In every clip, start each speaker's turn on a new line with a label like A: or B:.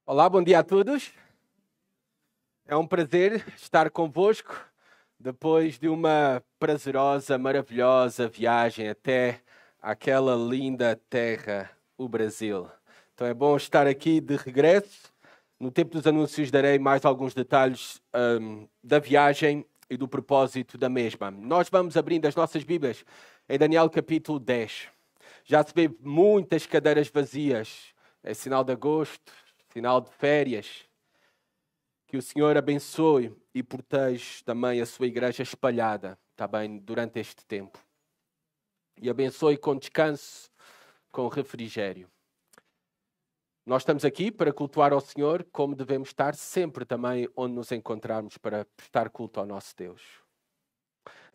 A: Olá, bom dia a todos. É um prazer estar convosco depois de uma prazerosa, maravilhosa viagem até aquela linda terra, o Brasil. Então é bom estar aqui de regresso. No tempo dos anúncios darei mais alguns detalhes da viagem e do propósito da mesma. Nós vamos abrindo as nossas Bíblias em Daniel capítulo 10. Já se vê muitas cadeiras vazias. É sinal de agosto, sinal de férias. Que o Senhor abençoe e proteja também a sua igreja espalhada também durante este tempo. E abençoe com descanso, com refrigério. Nós estamos aqui para cultuar ao Senhor, como devemos estar sempre também onde nos encontrarmos para prestar culto ao nosso Deus.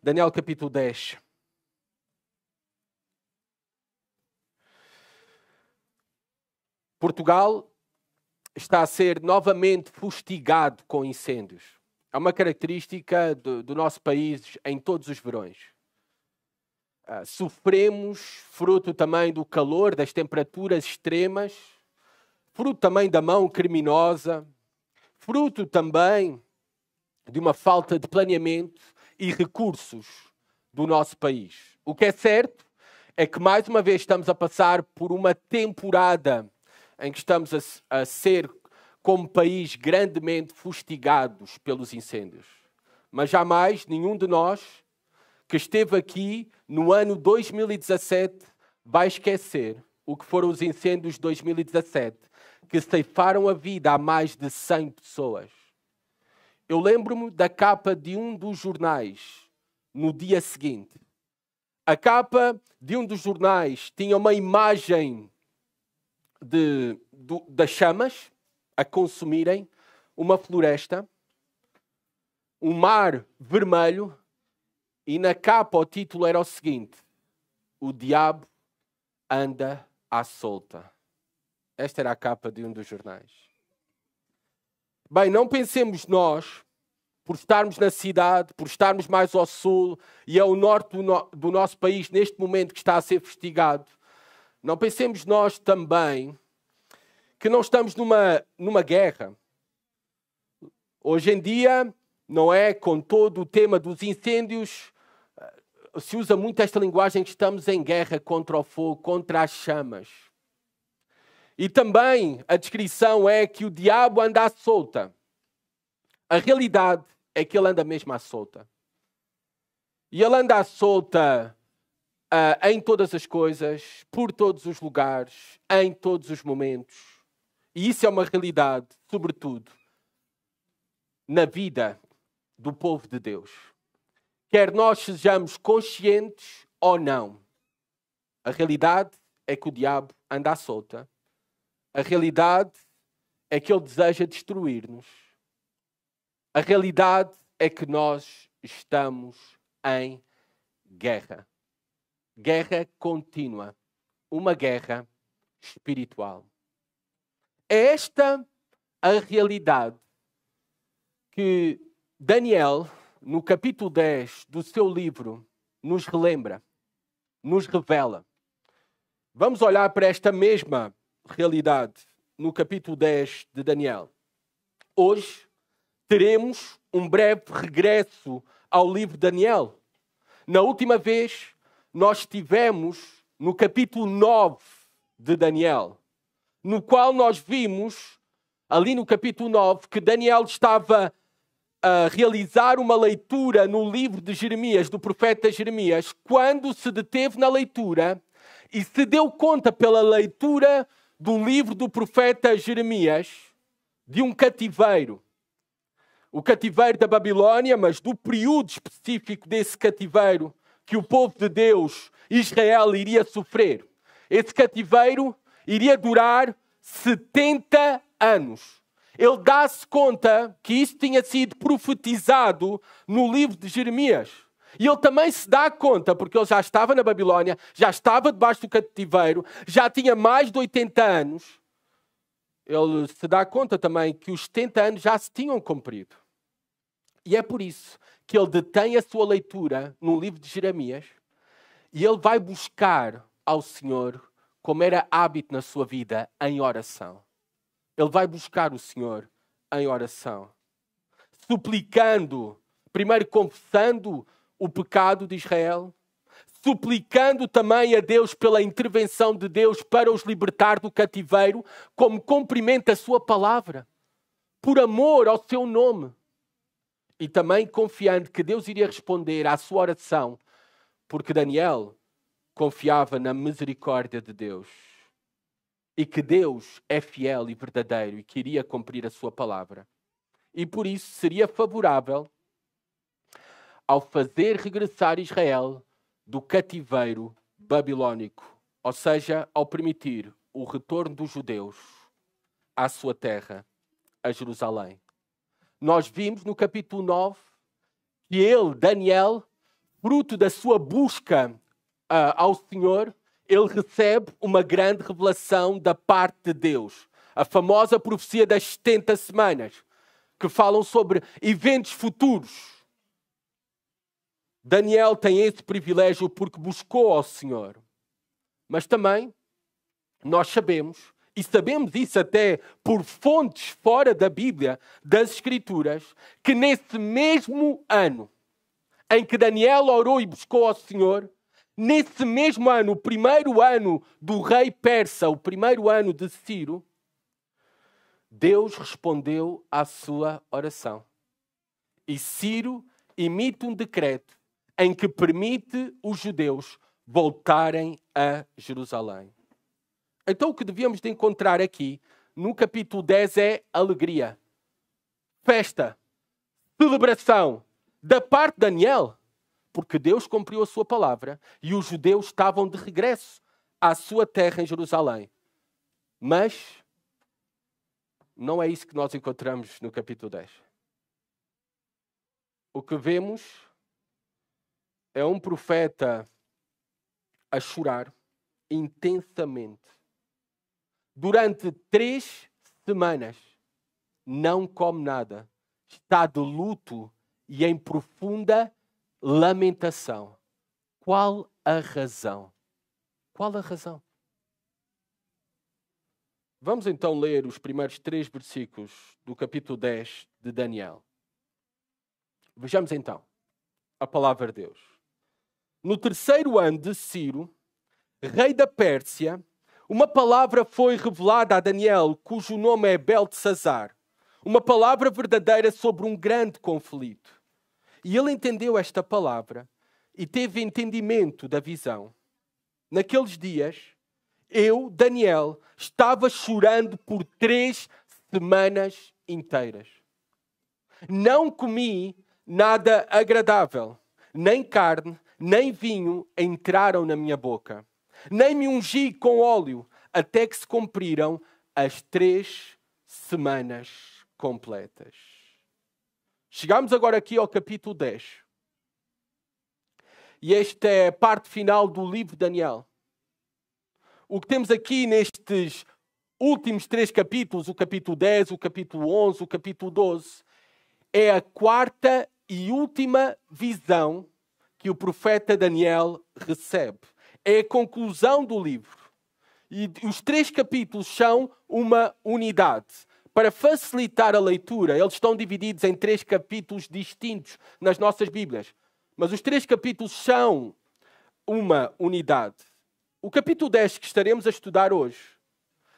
A: Daniel capítulo 10. Portugal está a ser novamente fustigado com incêndios. É uma característica do nosso país em todos os verões. Sofremos, fruto também do calor, das temperaturas extremas, fruto também da mão criminosa, fruto também de uma falta de planeamento e recursos do nosso país. O que é certo é que mais uma vez estamos a passar por uma temporada em que estamos a ser, como país, grandemente fustigados pelos incêndios. Mas jamais nenhum de nós que esteve aqui no ano 2017 vai esquecer o que foram os incêndios de 2017, que ceifaram a vida a mais de 100 pessoas. Eu lembro-me da capa de um dos jornais no dia seguinte. A capa de um dos jornais tinha uma imagem das chamas a consumirem uma floresta, um mar vermelho, e na capa o título era o seguinte: o diabo anda à solta. Esta era a capa de um dos jornais. Bem, não pensemos nós, por estarmos na cidade, por estarmos mais ao sul e ao norte do nosso país, neste momento que está a ser fustigado, não pensemos nós também que não estamos numa guerra. Hoje em dia, não é, com todo o tema dos incêndios, se usa muito esta linguagem que estamos em guerra contra o fogo, contra as chamas. E também a descrição é que o diabo anda à solta. A realidade é que ele anda mesmo à solta. E ele anda à solta em todas as coisas, por todos os lugares, em todos os momentos. E isso é uma realidade, sobretudo, na vida do povo de Deus. Quer nós sejamos conscientes ou não, a realidade é que o diabo anda à solta. A realidade é que ele deseja destruir-nos. A realidade é que nós estamos em guerra. Guerra contínua. Uma guerra espiritual. É esta a realidade que Daniel, no capítulo 10 do seu livro, nos relembra, nos revela. Vamos olhar para esta mesma realidade no capítulo 10 de Daniel. Hoje teremos um breve regresso ao livro de Daniel. Na última vez, nós estivemos no capítulo 9 de Daniel, no qual nós vimos, ali no capítulo 9, que Daniel estava a realizar uma leitura no livro de Jeremias, do profeta Jeremias, quando se deteve na leitura e se deu conta pela leitura do livro do profeta Jeremias de um cativeiro. O cativeiro da Babilónia, mas do período específico desse cativeiro que o povo de Deus, Israel, iria sofrer. Esse cativeiro iria durar 70 anos. Ele dá-se conta que isso tinha sido profetizado no livro de Jeremias. E ele também se dá conta, porque ele já estava na Babilónia, já estava debaixo do cativeiro, já tinha mais de 80 anos. Ele se dá conta também que os 70 anos já se tinham cumprido. E é por isso que ele detém a sua leitura no livro de Jeremias e ele vai buscar ao Senhor, como era hábito na sua vida, em oração. ele vai buscar o Senhor em oração, suplicando, primeiro confessando o pecado de Israel, suplicando também a Deus pela intervenção de Deus para os libertar do cativeiro, como cumprimento a sua palavra, por amor ao seu nome. E também confiando que Deus iria responder à sua oração, porque Daniel confiava na misericórdia de Deus. E que Deus é fiel e verdadeiro e queria cumprir a sua palavra. E por isso seria favorável ao fazer regressar Israel do cativeiro babilônico, ou seja, ao permitir o retorno dos judeus à sua terra, a Jerusalém. Nós vimos no capítulo 9 que ele, Daniel, fruto da sua busca ao Senhor, ele recebe uma grande revelação da parte de Deus. A famosa profecia das 70 semanas, que falam sobre eventos futuros. Daniel tem esse privilégio porque buscou ao Senhor. Mas também nós sabemos, e sabemos isso até por fontes fora da Bíblia, das Escrituras, que nesse mesmo ano em que Daniel orou e buscou ao Senhor, nesse mesmo ano, o primeiro ano do rei persa, o primeiro ano de Ciro, Deus respondeu à sua oração. E Ciro emite um decreto em que permite os judeus voltarem a Jerusalém. Então o que devíamos de encontrar aqui, no capítulo 10, é alegria, festa, celebração da parte de Daniel, porque Deus cumpriu a sua palavra e os judeus estavam de regresso à sua terra em Jerusalém. Mas não é isso que nós encontramos no capítulo 10. O que vemos é um profeta a chorar intensamente. Durante 3 semanas, não come nada. Está de luto e em profunda lamentação. Qual a razão? Qual a razão? Vamos então ler os primeiros 3 versículos do capítulo 10 de Daniel. Vejamos então a palavra de Deus. No 3º ano de Ciro, rei da Pérsia, uma palavra foi revelada a Daniel, cujo nome é Beltesazar. Uma palavra verdadeira sobre um grande conflito. E ele entendeu esta palavra e teve entendimento da visão. Naqueles dias, eu, Daniel, estava chorando por 3 semanas inteiras. Não comi nada agradável, nem carne, nem vinho entraram na minha boca. Nem me ungi com óleo, até que se cumpriram as 3 semanas completas. Chegamos agora aqui ao capítulo 10. E esta é a parte final do livro de Daniel. O que temos aqui nestes últimos 3 capítulos, o capítulo 10, o capítulo 11, o capítulo 12, é a 4ª e última visão que o profeta Daniel recebe. É a conclusão do livro. E os 3 capítulos são uma unidade. Para facilitar a leitura, eles estão divididos em 3 capítulos distintos nas nossas Bíblias. Mas os 3 capítulos são uma unidade. O capítulo 10 que estaremos a estudar hoje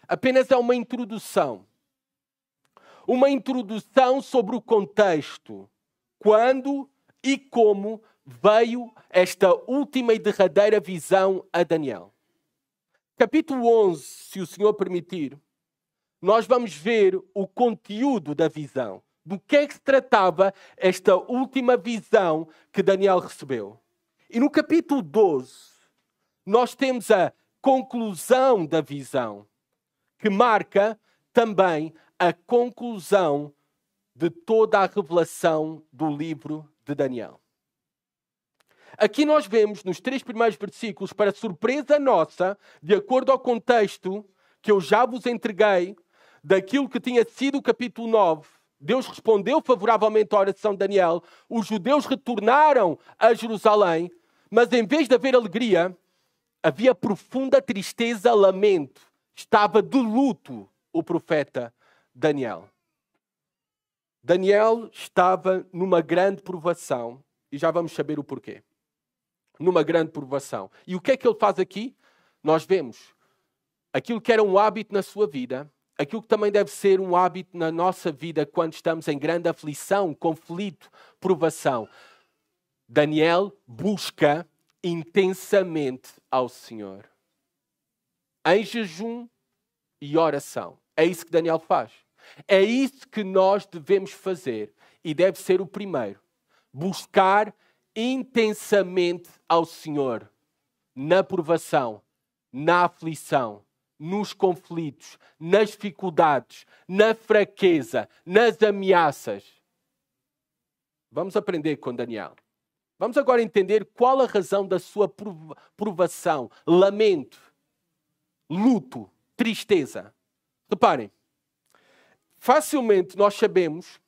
A: apenas é uma introdução. Uma introdução sobre o contexto. Quando e como veio esta última e derradeira visão a Daniel. Capítulo 11, se o Senhor permitir, nós vamos ver o conteúdo da visão. Do que é que se tratava esta última visão que Daniel recebeu. E no capítulo 12, nós temos a conclusão da visão, que marca também a conclusão de toda a revelação do livro de Daniel. Aqui nós vemos nos 3 primeiros versículos, para surpresa nossa, de acordo ao contexto que eu já vos entreguei, daquilo que tinha sido o capítulo 9, Deus respondeu favoravelmente à oração de Daniel, os judeus retornaram a Jerusalém, mas em vez de haver alegria, havia profunda tristeza, lamento. Estava de luto o profeta Daniel. Daniel estava numa grande provação e já vamos saber o porquê. Numa grande provação. E o que é que ele faz aqui? Nós vemos aquilo que era um hábito na sua vida, aquilo que também deve ser um hábito na nossa vida quando estamos em grande aflição, conflito, provação. Daniel busca intensamente ao Senhor. Em jejum e oração. É isso que Daniel faz. É isso que nós devemos fazer. E deve ser o primeiro. Buscar intensamente ao Senhor. Na provação, na aflição, nos conflitos, nas dificuldades, na fraqueza, nas ameaças. Vamos aprender com Daniel. Vamos agora entender qual a razão da sua provação, lamento, luto, tristeza. Reparem, facilmente nós sabemos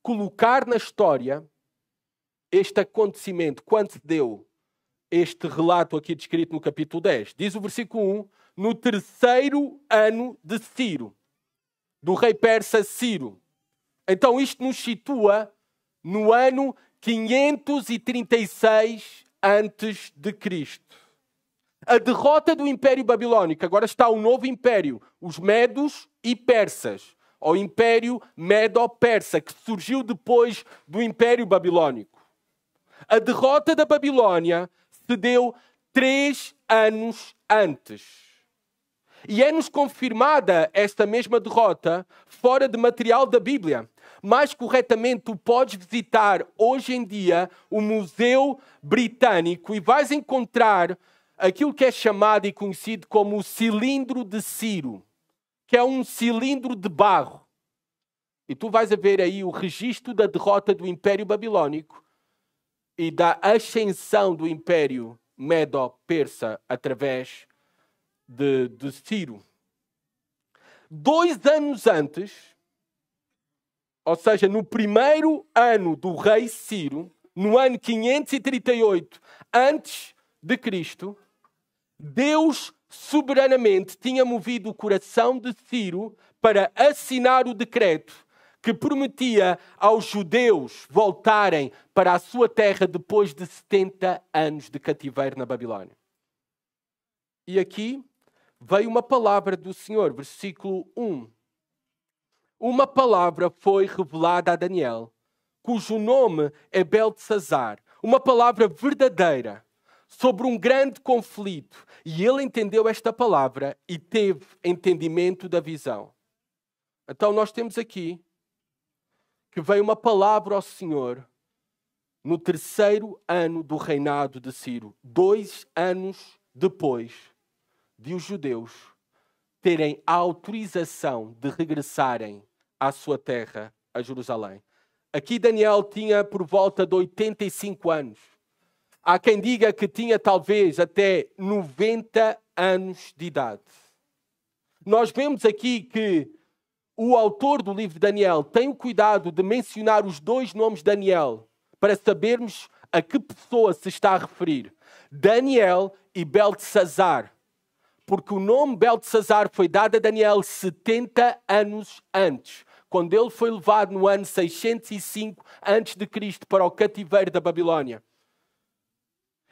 A: colocar na história este acontecimento, quando se deu este relato aqui descrito no capítulo 10. Diz o versículo 1, no terceiro ano de Ciro, do rei persa Ciro. Então isto nos situa no ano 536 antes de Cristo. A derrota do Império Babilónico, agora está um novo império, os Medos e Persas, ou Império Medo-Persa, que surgiu depois do Império Babilónico. A derrota da Babilónia se deu 3 anos antes. E é-nos confirmada esta mesma derrota fora de material da Bíblia. Mais corretamente, tu podes visitar hoje em dia o Museu Britânico e vais encontrar aquilo que é chamado e conhecido como o cilindro de Ciro, que é um cilindro de barro. E tu vais ver aí o registro da derrota do Império Babilónico e da ascensão do Império Medo-Persa através de Ciro. 2 anos antes, ou seja, no primeiro ano do rei Ciro, no ano 538 antes de Cristo, Deus soberanamente tinha movido o coração de Ciro para assinar o decreto que prometia aos judeus voltarem para a sua terra depois de 70 anos de cativeiro na Babilónia. E aqui veio uma palavra do Senhor, versículo 1. Uma palavra foi revelada a Daniel, cujo nome é Beltesazar, uma palavra verdadeira sobre um grande conflito. E ele entendeu esta palavra e teve entendimento da visão. Então nós temos aqui que veio uma palavra ao Senhor no terceiro ano do reinado de Ciro, 2 anos depois de os judeus terem a autorização de regressarem à sua terra, a Jerusalém. Aqui Daniel tinha por volta de 85 anos. Há quem diga que tinha talvez até 90 anos de idade. Nós vemos aqui que o autor do livro de Daniel tem o cuidado de mencionar os 2 nomes de Daniel para sabermos a que pessoa se está a referir. Daniel e Beltesazar. Porque o nome Beltesazar foi dado a Daniel 70 anos antes, quando ele foi levado no ano 605 a.C. para o cativeiro da Babilónia.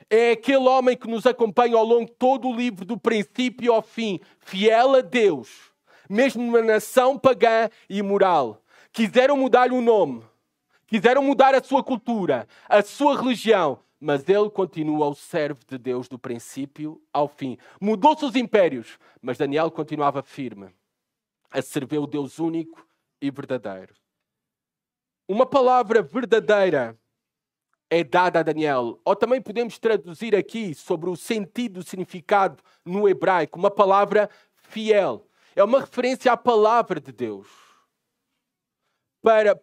A: É aquele homem que nos acompanha ao longo de todo o livro, do princípio ao fim, fiel a Deus, mesmo numa nação pagã e imoral. Quiseram mudar-lhe o nome, quiseram mudar a sua cultura, a sua religião, mas ele continua o servo de Deus do princípio ao fim. Mudou-se os impérios, mas Daniel continuava firme a servir o Deus único e verdadeiro. Uma palavra verdadeira é dada a Daniel. Ou também podemos traduzir aqui sobre o sentido, o significado no hebraico, uma palavra fiel. É uma referência à palavra de Deus.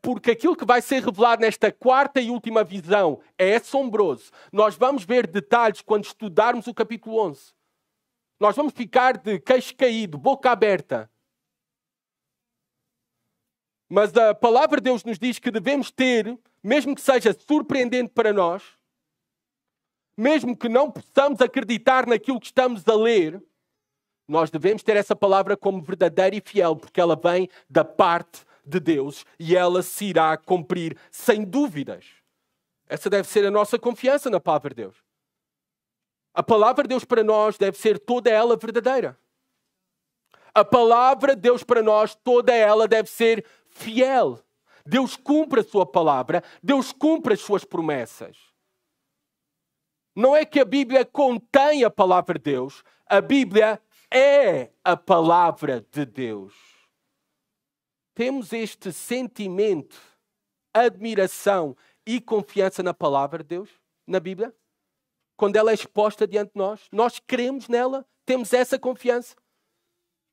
A: Porque aquilo que vai ser revelado nesta quarta e última visão é assombroso. Nós vamos ver detalhes quando estudarmos o capítulo 11. Nós vamos ficar de queixo caído, boca aberta. Mas a palavra de Deus nos diz que devemos ter, mesmo que seja surpreendente para nós, mesmo que não possamos acreditar naquilo que estamos a ler, Nós devemos ter essa palavra como verdadeira e fiel, porque ela vem da parte de Deus e ela se irá cumprir sem dúvidas. Essa deve ser a nossa confiança na palavra de Deus. A palavra de Deus para nós deve ser toda ela verdadeira. A palavra de Deus para nós, toda ela deve ser fiel. Deus cumpre a sua palavra, Deus cumpre as suas promessas. Não é que a Bíblia contém a palavra de Deus, a Bíblia é a palavra de Deus. Temos este sentimento, admiração e confiança na palavra de Deus, na Bíblia? Quando ela é exposta diante de nós, nós cremos nela, temos essa confiança.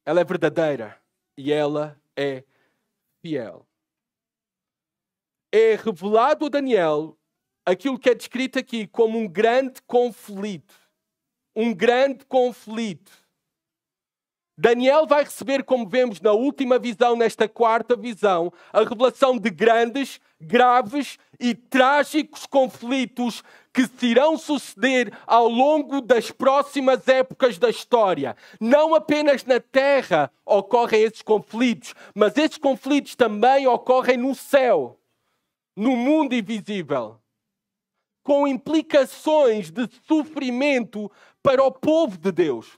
A: Ela é verdadeira e ela é fiel. É revelado a Daniel aquilo que é descrito aqui como um grande conflito. Um grande conflito. Daniel vai receber, como vemos na última visão, nesta quarta visão, a revelação de grandes, graves e trágicos conflitos que se irão suceder ao longo das próximas épocas da história. Não apenas na Terra ocorrem esses conflitos, mas esses conflitos também ocorrem no céu, no mundo invisível, com implicações de sofrimento para o povo de Deus.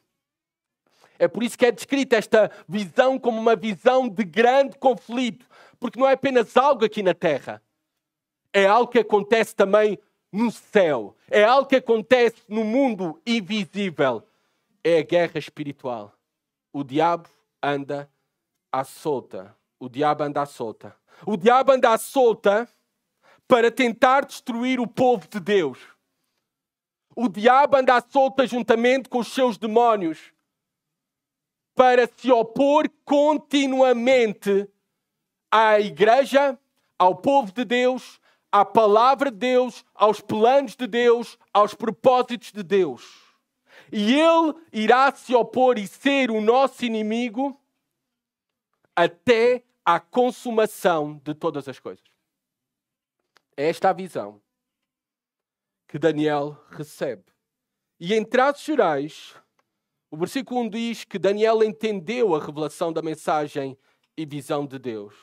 A: É por isso que é descrita esta visão como uma visão de grande conflito, porque não é apenas algo aqui na Terra, é algo que acontece também no céu, é algo que acontece no mundo invisível, é a guerra espiritual. O diabo anda à solta. O diabo anda à solta. O diabo anda à solta para tentar destruir o povo de Deus. O diabo anda à solta juntamente com os seus demónios para se opor continuamente à igreja, ao povo de Deus, à palavra de Deus, aos planos de Deus, aos propósitos de Deus. E ele irá se opor e ser o nosso inimigo até à consumação de todas as coisas. É esta a visão que Daniel recebe. E em traços gerais, o versículo 1 diz que Daniel entendeu a revelação da mensagem e visão de Deus.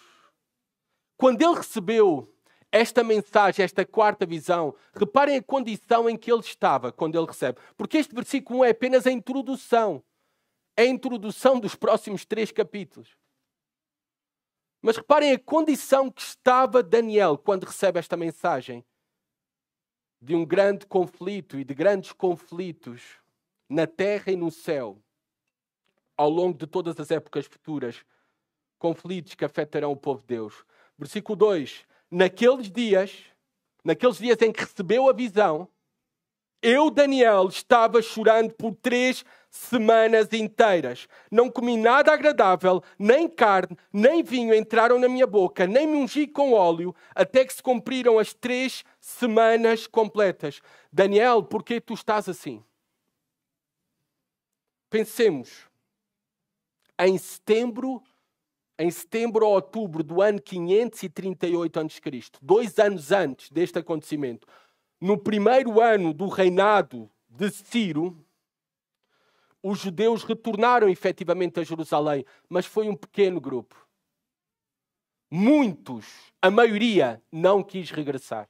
A: Quando ele recebeu esta mensagem, esta quarta visão, reparem a condição em que ele estava quando ele recebe. Porque este versículo 1 é apenas a introdução. É a introdução dos próximos 3 capítulos. Mas reparem a condição que estava Daniel quando recebe esta mensagem de um grande conflito e de grandes conflitos na terra e no céu, ao longo de todas as épocas futuras, conflitos que afetarão o povo de Deus. Versículo 2. Naqueles dias em que recebeu a visão, eu, Daniel, estava chorando por 3 semanas inteiras. Não comi nada agradável, nem carne, nem vinho entraram na minha boca, nem me ungi com óleo, até que se cumpriram as 3 semanas completas. Daniel, por que tu estás assim? Pensemos, em setembro ou outubro do ano 538 a.C., 2 anos antes deste acontecimento, no primeiro ano do reinado de Ciro, os judeus retornaram efetivamente a Jerusalém, mas foi um pequeno grupo. Muitos, a maioria, não quis regressar.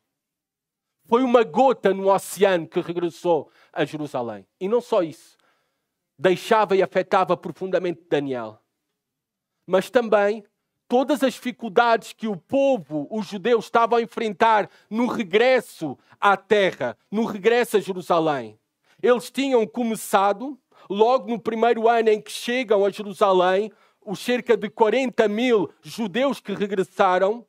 A: Foi uma gota no oceano que regressou a Jerusalém. E não só isso. Deixava e afetava profundamente Daniel. Mas também todas as dificuldades que o povo, os judeus, estavam a enfrentar no regresso à terra, no regresso a Jerusalém. Eles tinham começado, logo no primeiro ano em que chegam a Jerusalém, os cerca de 40.000 judeus que regressaram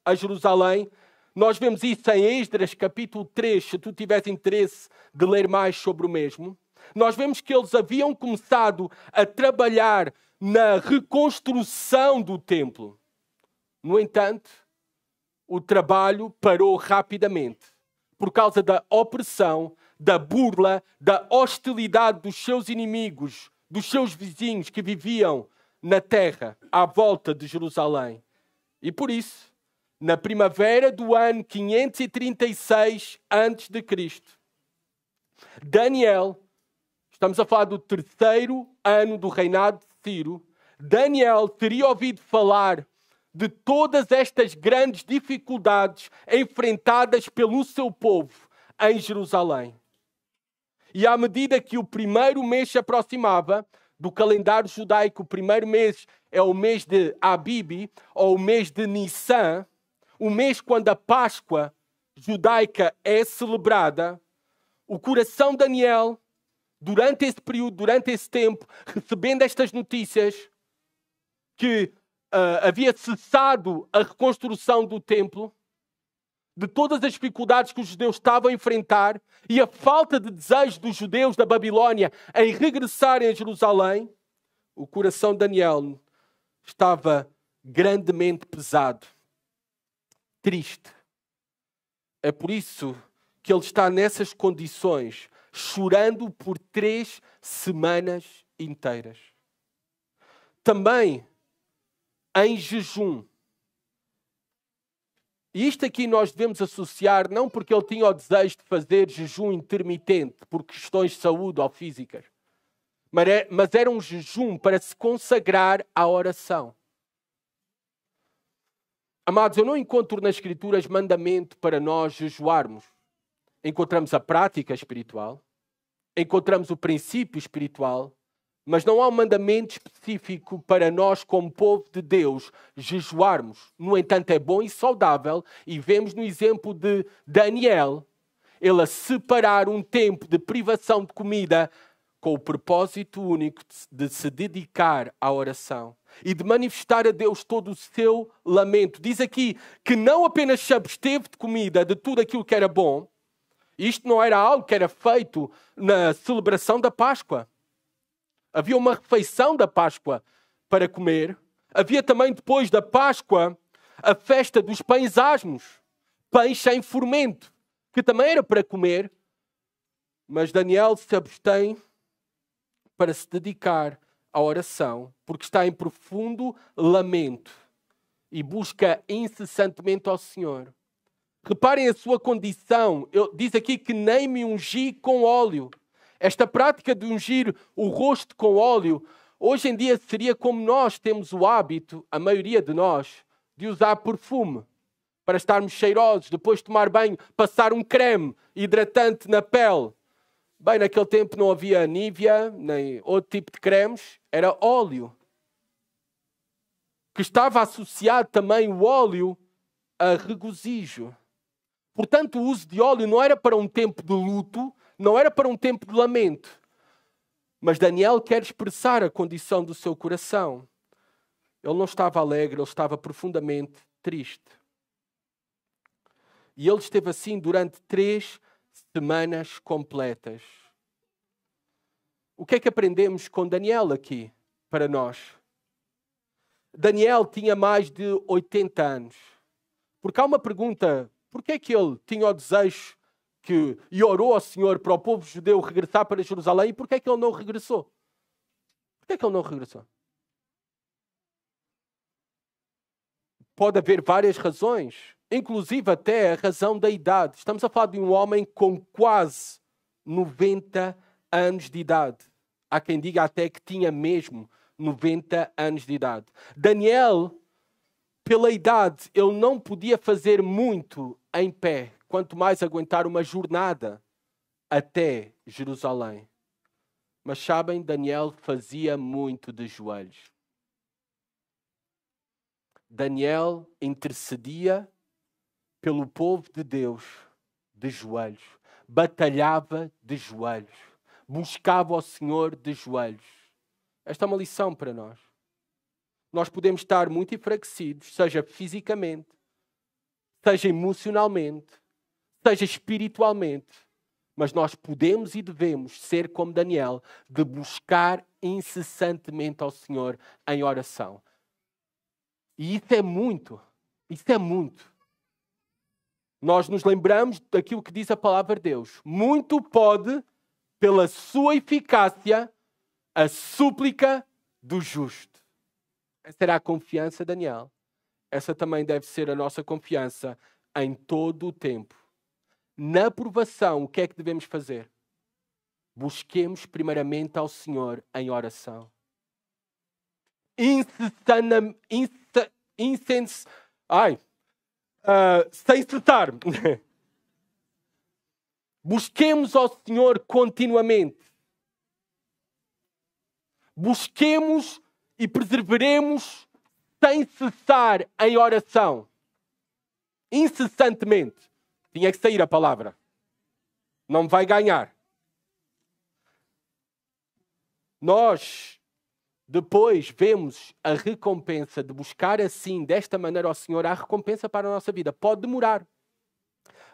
A: a Jerusalém. Nós vemos isso em Esdras, capítulo 3, se tu tiveres interesse de ler mais sobre o mesmo. Nós vemos que eles haviam começado a trabalhar na reconstrução do templo. No entanto, o trabalho parou rapidamente por causa da opressão, da burla, da hostilidade dos seus inimigos, dos seus vizinhos que viviam na terra à volta de Jerusalém. E por isso, na primavera do ano 536 a.C., Daniel, estamos a falar do 3º ano do reinado de Ciro, Daniel teria ouvido falar de todas estas grandes dificuldades enfrentadas pelo seu povo em Jerusalém. E à medida que o primeiro mês se aproximava do calendário judaico, o primeiro mês é o mês de Abib, ou o mês de Nissan, o mês quando a Páscoa judaica é celebrada, o coração de Daniel, durante esse período, durante esse tempo, recebendo estas notícias, que havia cessado a reconstrução do templo, de todas as dificuldades que os judeus estavam a enfrentar e a falta de desejo dos judeus da Babilónia em regressarem a Jerusalém, o coração de Daniel estava grandemente pesado, triste. É por isso que ele está nessas condições, chorando por 3 semanas inteiras. Também em jejum. E isto aqui nós devemos associar, não porque ele tinha o desejo de fazer jejum intermitente, por questões de saúde ou físicas, mas era um jejum para se consagrar à oração. Amados, eu não encontro nas Escrituras mandamento para nós jejuarmos. Encontramos a prática espiritual, encontramos o princípio espiritual, mas não há um mandamento específico para nós, como povo de Deus, jejuarmos. No entanto, é bom e saudável, e vemos no exemplo de Daniel, ele a separar um tempo de privação de comida com o propósito único de se dedicar à oração e de manifestar a Deus todo o seu lamento. Diz aqui que não apenas se absteve de comida, de tudo aquilo que era bom. Isto não era algo que era feito na celebração da Páscoa. Havia uma refeição da Páscoa para comer. Havia também, depois da Páscoa, a festa dos pães asmos, pães sem fermento, que também era para comer. Mas Daniel se abstém para se dedicar à oração, porque está em profundo lamento e busca incessantemente ao Senhor. Reparem a sua condição. Diz aqui que nem me ungi com óleo. Esta prática de ungir o rosto com óleo, hoje em dia seria como nós temos o hábito, a maioria de nós, de usar perfume para estarmos cheirosos, depois de tomar banho, passar um creme hidratante na pele. Bem, naquele tempo não havia Nivea, nem outro tipo de cremes, era óleo. Que estava associado também o óleo a regozijo. Portanto, o uso de óleo não era para um tempo de luto, não era para um tempo de lamento. Mas Daniel quer expressar a condição do seu coração. Ele não estava alegre, ele estava profundamente triste. E ele esteve assim durante 3 semanas completas. O que é que aprendemos com Daniel aqui, para nós? Daniel tinha mais de 80 anos. Porque há uma pergunta, por que é que ele tinha o desejo e orou ao Senhor para o povo judeu regressar para Jerusalém, e por que é que ele não regressou? Por que é que ele não regressou? Pode haver várias razões, inclusive até a razão da idade. Estamos a falar de um homem com quase 90 anos de idade. Há quem diga até que tinha mesmo 90 anos de idade. Daniel, pela idade, ele não podia fazer muito em pé, quanto mais aguentar uma jornada até Jerusalém. Mas sabem, Daniel fazia muito de joelhos. Daniel intercedia pelo povo de Deus de joelhos. Batalhava de joelhos. Buscava o Senhor de joelhos. Esta é uma lição para nós. Nós podemos estar muito enfraquecidos, seja fisicamente, seja emocionalmente, seja espiritualmente, mas nós podemos e devemos ser como Daniel, de buscar incessantemente ao Senhor em oração. E isso é muito. Nós nos lembramos daquilo que diz a palavra de Deus. Muito pode, pela sua eficácia, a súplica do justo. Essa era a confiança de Daniel. Essa também deve ser a nossa confiança em todo o tempo. Na provação, o que é que devemos fazer? busquemos primeiramente ao Senhor em oração. Sem cessar. Busquemos ao Senhor continuamente. Busquemos e perseveremos sem cessar em oração. Incessantemente. Tinha que sair a palavra. Não vai ganhar. Nós depois vemos a recompensa de buscar assim, desta maneira ao Senhor, há recompensa para a nossa vida. Pode demorar.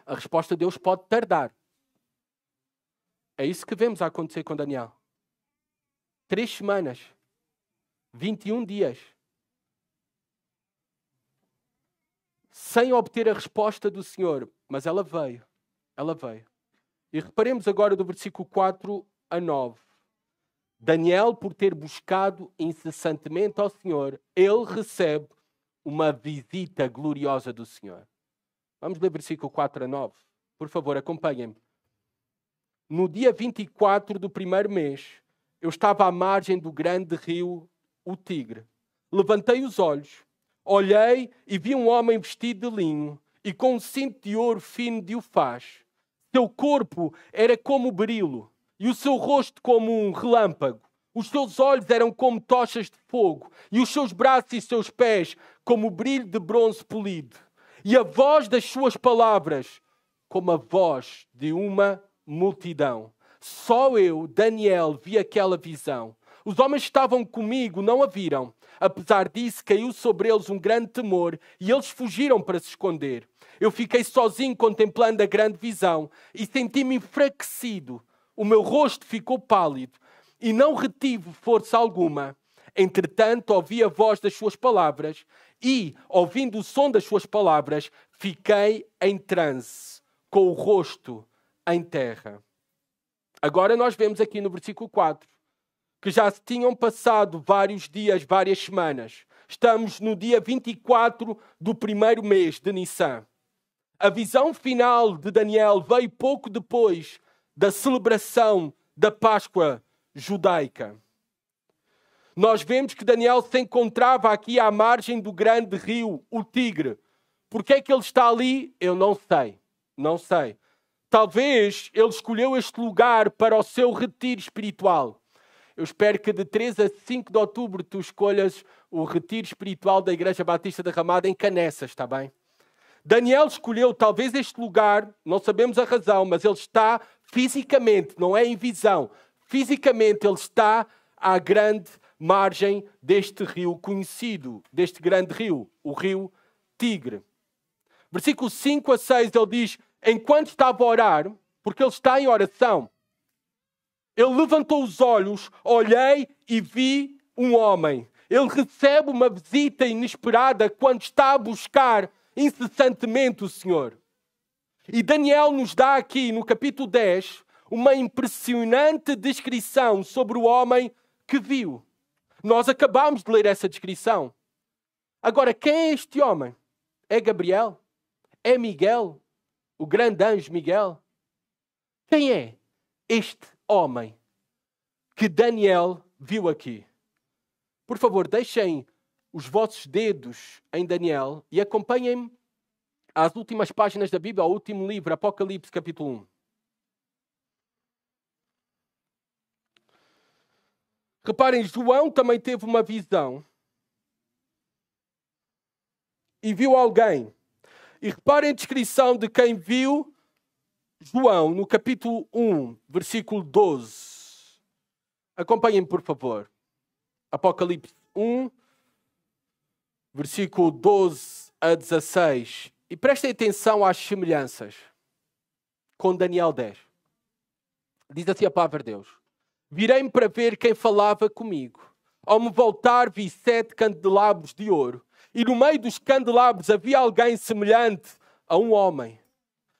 A: A resposta de Deus pode tardar. É isso que vemos acontecer com Daniel. 3 semanas. 21 dias. Sem obter a resposta do Senhor. Mas ela veio. Ela veio. E reparemos agora do versículo 4 a 9. Daniel, por ter buscado incessantemente ao Senhor, ele recebe uma visita gloriosa do Senhor. Vamos ler versículo 4 a 9. Por favor, acompanhem-me. No dia 24 do primeiro mês, eu estava à margem do grande rio, o Tigre. Levantei os olhos, olhei e vi um homem vestido de linho e com um cinto de ouro fino de ufaz. Seu corpo era como berilo e o seu rosto como um relâmpago. Os seus olhos eram como tochas de fogo e os seus braços e seus pés como o brilho de bronze polido. E a voz das suas palavras como a voz de uma multidão. Só eu, Daniel, vi aquela visão. Os homens que estavam comigo não a viram. Apesar disso, caiu sobre eles um grande temor e eles fugiram para se esconder. Eu fiquei sozinho contemplando a grande visão e senti-me enfraquecido. O meu rosto ficou pálido e não retive força alguma. Entretanto, ouvi a voz das suas palavras e, ouvindo o som das suas palavras, fiquei em transe, com o rosto em terra. Agora nós vemos aqui no versículo 4 que já se tinham passado vários dias, várias semanas. Estamos no dia 24 do primeiro mês de Nissan. A visão final de Daniel veio pouco depois da celebração da Páscoa judaica. Nós vemos que Daniel se encontrava aqui à margem do grande rio, o Tigre. Por que é que ele está ali? Eu não sei. Não sei. Talvez ele escolheu este lugar para o seu retiro espiritual. Eu espero que de 3 a 5 de outubro tu escolhas o retiro espiritual da Igreja Batista da Ramada em Canessas, está bem? Daniel escolheu talvez este lugar, não sabemos a razão, mas ele está fisicamente, não é em visão, fisicamente ele está à grande margem deste rio conhecido, deste grande rio, o rio Tigre. Versículo 5 a 6 ele diz, enquanto estava a orar, porque ele está em oração, ele levantou os olhos, olhei e vi um homem. Ele recebe uma visita inesperada quando está a buscar incessantemente o Senhor. E Daniel nos dá aqui, no capítulo 10, uma impressionante descrição sobre o homem que viu. Nós acabamos de ler essa descrição. Agora, quem é este homem? É Gabriel? É Miguel? O grande anjo Miguel? Quem é este homem que Daniel viu aqui? Por favor, deixem os vossos dedos em Daniel e acompanhem-me às últimas páginas da Bíblia, ao último livro, Apocalipse, capítulo 1. Reparem, João também teve uma visão e viu alguém. E reparem a descrição de quem viu João no capítulo 1, versículo 12. Acompanhem-me, por favor. Apocalipse 1, versículo 12 a 16. E prestem atenção às semelhanças com Daniel 10. Diz assim a palavra de Deus. Virei-me para ver quem falava comigo. Ao me voltar, vi 7 candelabros de ouro. E no meio dos candelabros havia alguém semelhante a um homem,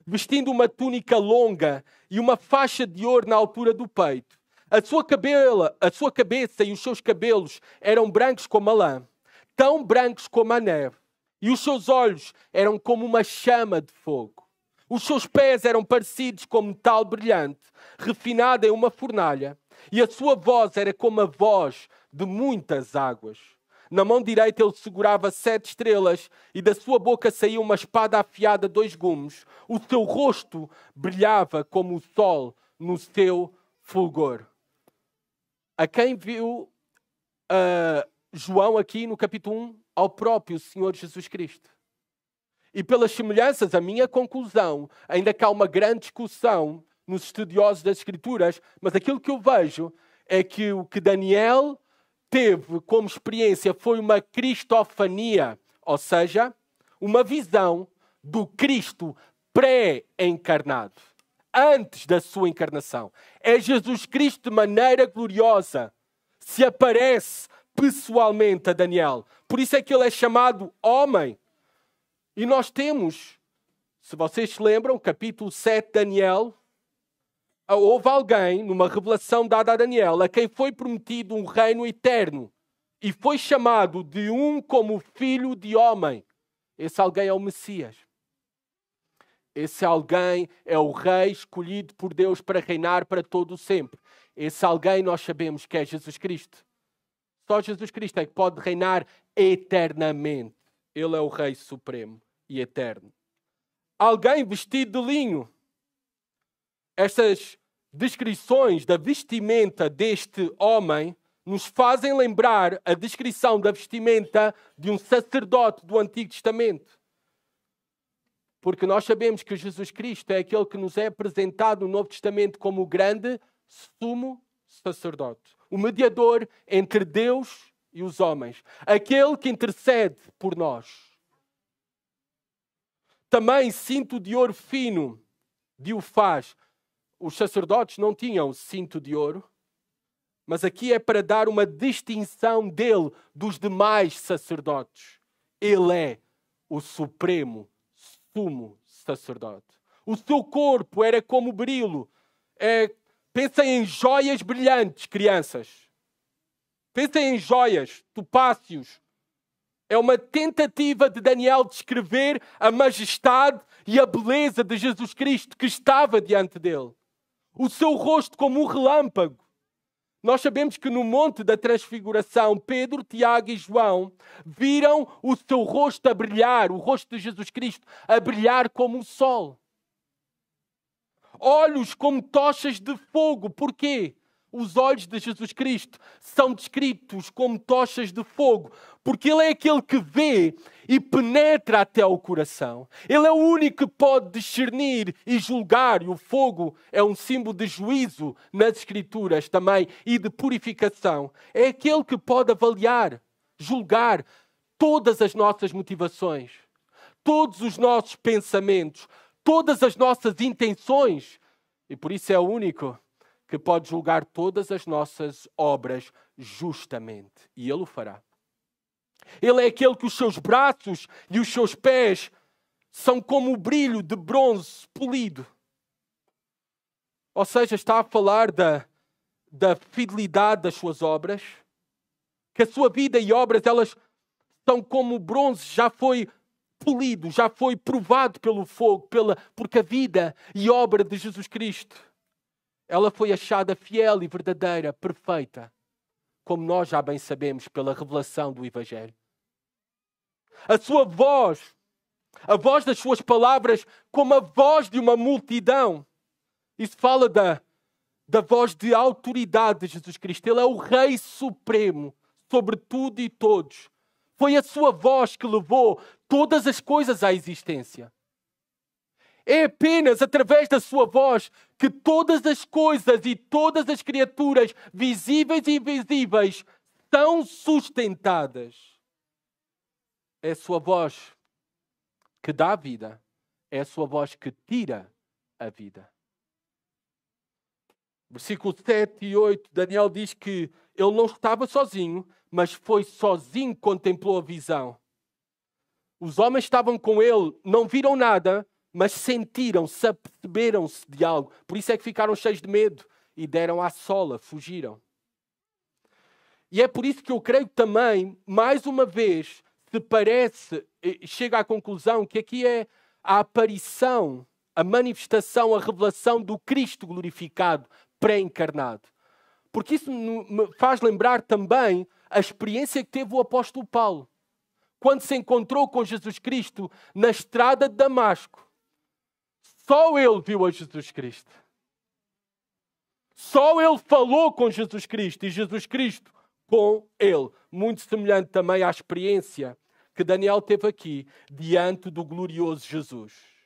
A: vestindo uma túnica longa e uma faixa de ouro na altura do peito. A sua cabeça e os seus cabelos eram brancos como a lã, tão brancos como a neve. E os seus olhos eram como uma chama de fogo. Os seus pés eram parecidos com metal brilhante, refinado em uma fornalha, e a sua voz era como a voz de muitas águas. Na mão direita ele segurava 7 estrelas e da sua boca saía uma espada afiada de 2 gumes. O seu rosto brilhava como o sol no seu fulgor. A quem viu João aqui no capítulo 1? Ao próprio Senhor Jesus Cristo. E pelas semelhanças, a minha conclusão, ainda que há uma grande discussão nos estudiosos das Escrituras, mas aquilo que eu vejo é que o que Daniel teve como experiência foi uma cristofania, ou seja, uma visão do Cristo pré-encarnado, antes da sua encarnação. É Jesus Cristo de maneira gloriosa, se aparece pessoalmente a Daniel. Por isso é que ele é chamado homem. E nós temos, se vocês se lembram, capítulo 7 de Daniel, houve alguém, numa revelação dada a Daniel, a quem foi prometido um reino eterno e foi chamado de um como filho de homem. Esse alguém é o Messias. Esse alguém é o rei escolhido por Deus para reinar para todo o sempre. Esse alguém nós sabemos que é Jesus Cristo. Só Jesus Cristo é que pode reinar eternamente. Ele é o Rei Supremo e eterno. Alguém vestido de linho. Estas descrições da vestimenta deste homem nos fazem lembrar a descrição da vestimenta de um sacerdote do Antigo Testamento. Porque nós sabemos que Jesus Cristo é aquele que nos é apresentado no Novo Testamento como o grande sumo sacerdote. O mediador entre Deus e os homens. Aquele que intercede por nós. Também cinto de ouro fino de Ufaz. Os sacerdotes não tinham cinto de ouro, mas aqui é para dar uma distinção dele dos demais sacerdotes. Ele é o supremo, sumo sacerdote. O seu corpo era como berilo. Pensem em joias brilhantes, crianças. Pensem em joias, topácios. É uma tentativa de Daniel descrever a majestade e a beleza de Jesus Cristo que estava diante dele. O seu rosto como um relâmpago. Nós sabemos que no Monte da Transfiguração, Pedro, Tiago e João viram o seu rosto a brilhar, o rosto de Jesus Cristo a brilhar como o sol. Olhos como tochas de fogo. Porquê? Os olhos de Jesus Cristo são descritos como tochas de fogo, porque Ele é aquele que vê e penetra até ao coração. Ele é o único que pode discernir e julgar, e o fogo é um símbolo de juízo nas Escrituras também e de purificação. É aquele que pode avaliar, julgar todas as nossas motivações, todos os nossos pensamentos, todas as nossas intenções, e por isso é o único que pode julgar todas as nossas obras justamente. E Ele o fará. Ele é aquele que os seus braços e os seus pés são como o brilho de bronze polido. Ou seja, está a falar da fidelidade das suas obras, que a sua vida e obras, elas são como o bronze, já foi polido, já foi provado pelo fogo, porque a vida e obra de Jesus Cristo, ela foi achada fiel e verdadeira, perfeita, como nós já bem sabemos pela revelação do Evangelho. A sua voz, a voz das suas palavras, como a voz de uma multidão. Isso fala da voz de autoridade de Jesus Cristo. Ele é o Rei Supremo sobre tudo e todos. Foi a sua voz que levou todas as coisas à existência. É apenas através da sua voz que todas as coisas e todas as criaturas, visíveis e invisíveis, são sustentadas. É a sua voz que dá a vida. É a sua voz que tira a vida. Versículo 7 e 8, Daniel diz que ele não estava sozinho, mas foi sozinho que contemplou a visão. Os homens estavam com ele, não viram nada, mas sentiram-se, aperceberam-se de algo. Por isso é que ficaram cheios de medo e deram à sola, fugiram. E é por isso que eu creio também, mais uma vez, se parece, chega à conclusão que aqui é a aparição a manifestação, a revelação do Cristo glorificado, pré-encarnado. Porque isso me faz lembrar também a experiência que teve o apóstolo Paulo, quando se encontrou com Jesus Cristo na estrada de Damasco. Só ele viu a Jesus Cristo. Só ele falou com Jesus Cristo e Jesus Cristo com ele. Muito semelhante também à experiência que Daniel teve aqui diante do glorioso Jesus.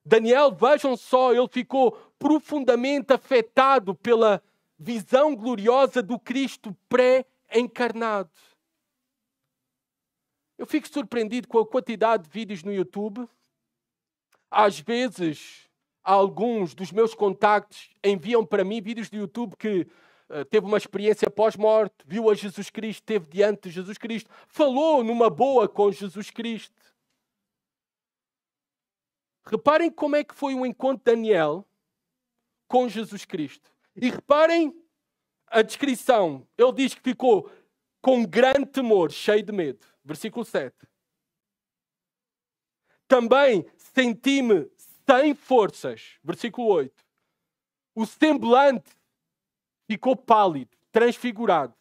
A: Daniel, vejam só, ele ficou profundamente afetado pela visão gloriosa do Cristo pré-encarnado. Eu fico surpreendido com a quantidade de vídeos no YouTube. Às vezes, alguns dos meus contactos enviam para mim vídeos do YouTube que teve uma experiência pós-morte, viu a Jesus Cristo, esteve diante de Jesus Cristo, falou numa boa com Jesus Cristo. Reparem como é que foi o encontro de Daniel com Jesus Cristo. E reparem a descrição. Ele diz que ficou com grande temor, cheio de medo. Versículo 7. Também senti-me sem forças. Versículo 8. O semblante ficou pálido, transfigurado.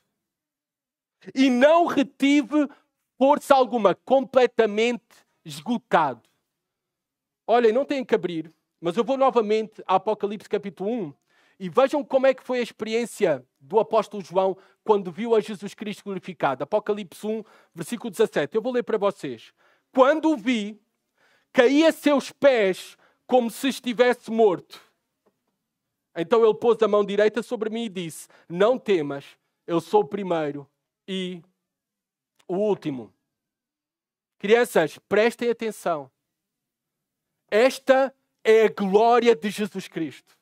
A: E não retive força alguma, completamente esgotado. Olhem, não têm que abrir, mas eu vou novamente a Apocalipse capítulo 1 e vejam como é que foi a experiência do apóstolo João quando viu a Jesus Cristo glorificado. Apocalipse 1, versículo 17. Eu vou ler para vocês. Quando o vi, caí a seus pés como se estivesse morto. Então ele pôs a mão direita sobre mim e disse: não temas, eu sou o primeiro e o último. Crianças, prestem atenção. Esta é a glória de Jesus Cristo.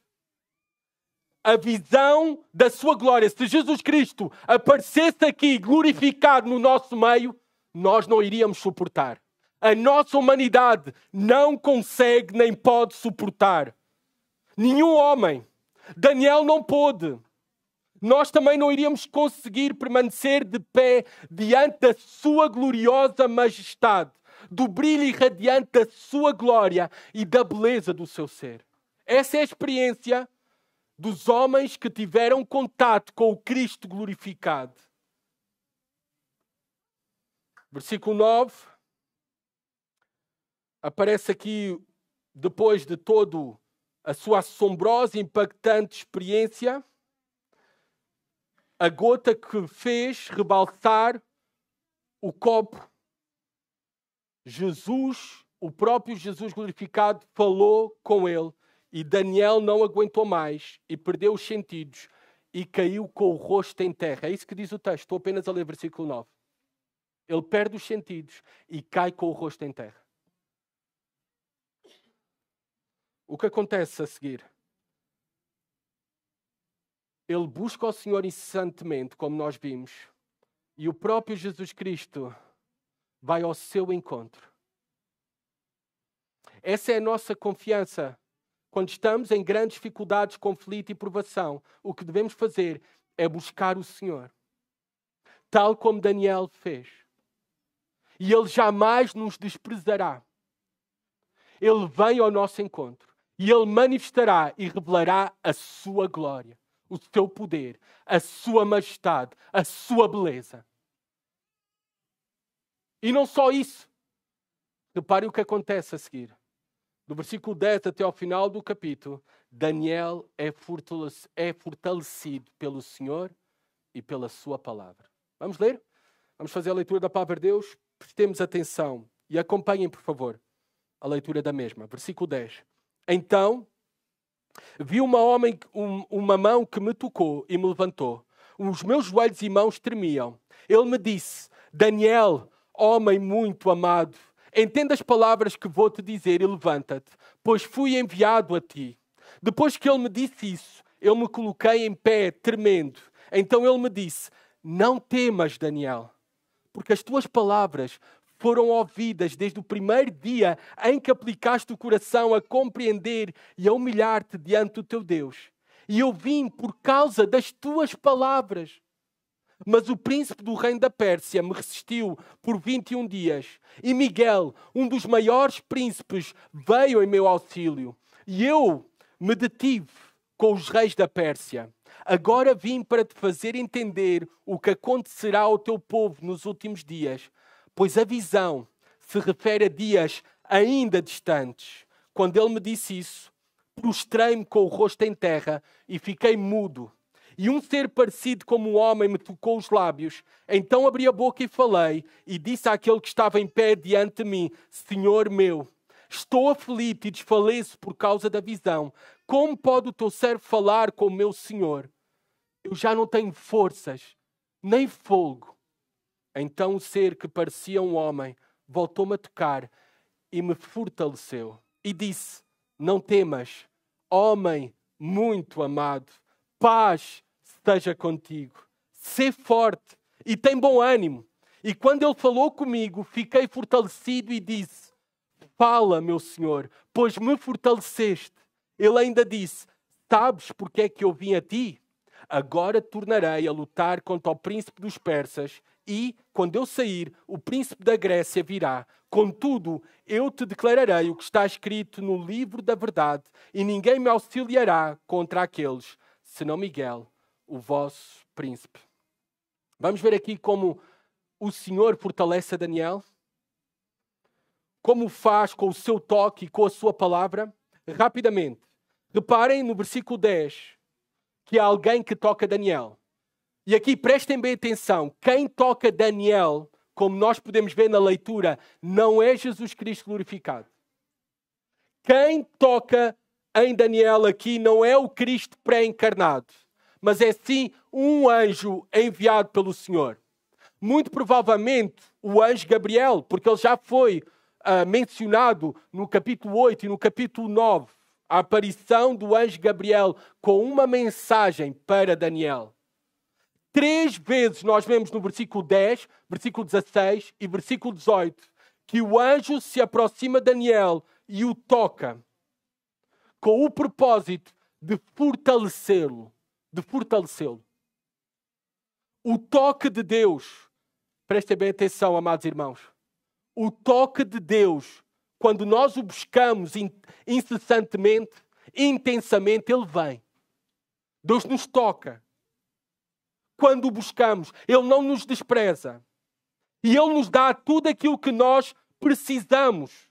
A: A visão da sua glória. Se Jesus Cristo aparecesse aqui glorificado no nosso meio, nós não iríamos suportar. A nossa humanidade não consegue nem pode suportar. Nenhum homem. Daniel não pôde. Nós também não iríamos conseguir permanecer de pé diante da sua gloriosa majestade, do brilho irradiante da sua glória e da beleza do seu ser. Essa é a experiência dos homens que tiveram contato com o Cristo glorificado. Versículo 9. Aparece aqui, depois de todo a sua assombrosa e impactante experiência, a gota que fez rebalsar o copo. Jesus, o próprio Jesus glorificado, falou com ele e Daniel não aguentou mais e perdeu os sentidos e caiu com o rosto em terra. É isso que diz o texto. Estou apenas a ler versículo 9. Ele perde os sentidos e cai com o rosto em terra. O que acontece a seguir? Ele busca o Senhor incessantemente, como nós vimos, e o próprio Jesus Cristo vai ao seu encontro. Essa é a nossa confiança. Quando estamos em grandes dificuldades, conflito e provação, o que devemos fazer é buscar o Senhor. Tal como Daniel fez. E Ele jamais nos desprezará. Ele vem ao nosso encontro. E Ele manifestará e revelará a sua glória, o seu poder, a sua majestade, a sua beleza. E não só isso. Reparem o que acontece a seguir. Do versículo 10 até ao final do capítulo, Daniel é fortalecido pelo Senhor e pela sua palavra. Vamos ler? Vamos fazer a leitura da palavra de Deus? Prestemos atenção e acompanhem, por favor, a leitura da mesma. Versículo 10. Então, vi uma mão que me tocou e me levantou. Os meus joelhos e mãos tremiam. Ele me disse: Daniel, homem muito amado, entenda as palavras que vou te dizer e levanta-te, pois fui enviado a ti. Depois que ele me disse isso, eu me coloquei em pé, tremendo. Então ele me disse: não temas, Daniel, porque as tuas palavras foram ouvidas desde o primeiro dia em que aplicaste o coração a compreender e a humilhar-te diante do teu Deus. E eu vim por causa das tuas palavras. Mas o príncipe do reino da Pérsia me resistiu por 21 dias. E Miguel, um dos maiores príncipes, veio em meu auxílio. E eu me detive com os reis da Pérsia. Agora vim para te fazer entender o que acontecerá ao teu povo nos últimos dias, pois a visão se refere a dias ainda distantes. Quando ele me disse isso, prostrei-me com o rosto em terra e fiquei mudo. E um ser parecido como um homem me tocou os lábios. Então abri a boca e falei, e disse àquele que estava em pé diante de mim: Senhor meu, estou aflito e desfaleço por causa da visão. Como pode o teu servo falar com o meu Senhor? Eu já não tenho forças, nem fôlego. Então o ser que parecia um homem voltou-me a tocar e me fortaleceu. E disse: Não temas, homem muito amado, paz esteja contigo. Sê forte e tem bom ânimo. E quando ele falou comigo, fiquei fortalecido e disse: Fala, meu Senhor, pois me fortaleceste. Ele ainda disse: Sabes porque é que eu vim a ti? Agora tornarei a lutar contra o príncipe dos persas e, quando eu sair, o príncipe da Grécia virá. Contudo, eu te declararei o que está escrito no livro da verdade e ninguém me auxiliará contra aqueles, senão Miguel, o vosso príncipe. Vamos ver aqui como o Senhor fortalece a Daniel. Como faz com o seu toque e com a sua palavra. Rapidamente. Reparem no versículo 10 que há alguém que toca Daniel. E aqui prestem bem atenção. Quem toca Daniel, como nós podemos ver na leitura, não é Jesus Cristo glorificado. Quem toca em Daniel aqui não é o Cristo pré-encarnado, mas é sim um anjo enviado pelo Senhor. Muito provavelmente o anjo Gabriel, porque ele já foi mencionado no capítulo 8 e no capítulo 9, a aparição do anjo Gabriel com uma mensagem para Daniel. 3 vezes nós vemos no versículo 10, versículo 16 e versículo 18 que o anjo se aproxima de Daniel e o toca com o propósito de fortalecê-lo. O toque de Deus, prestem bem atenção, amados irmãos, o toque de Deus, quando nós o buscamos incessantemente, intensamente, Ele vem. Deus nos toca. Quando o buscamos, Ele não nos despreza. E Ele nos dá tudo aquilo que nós precisamos.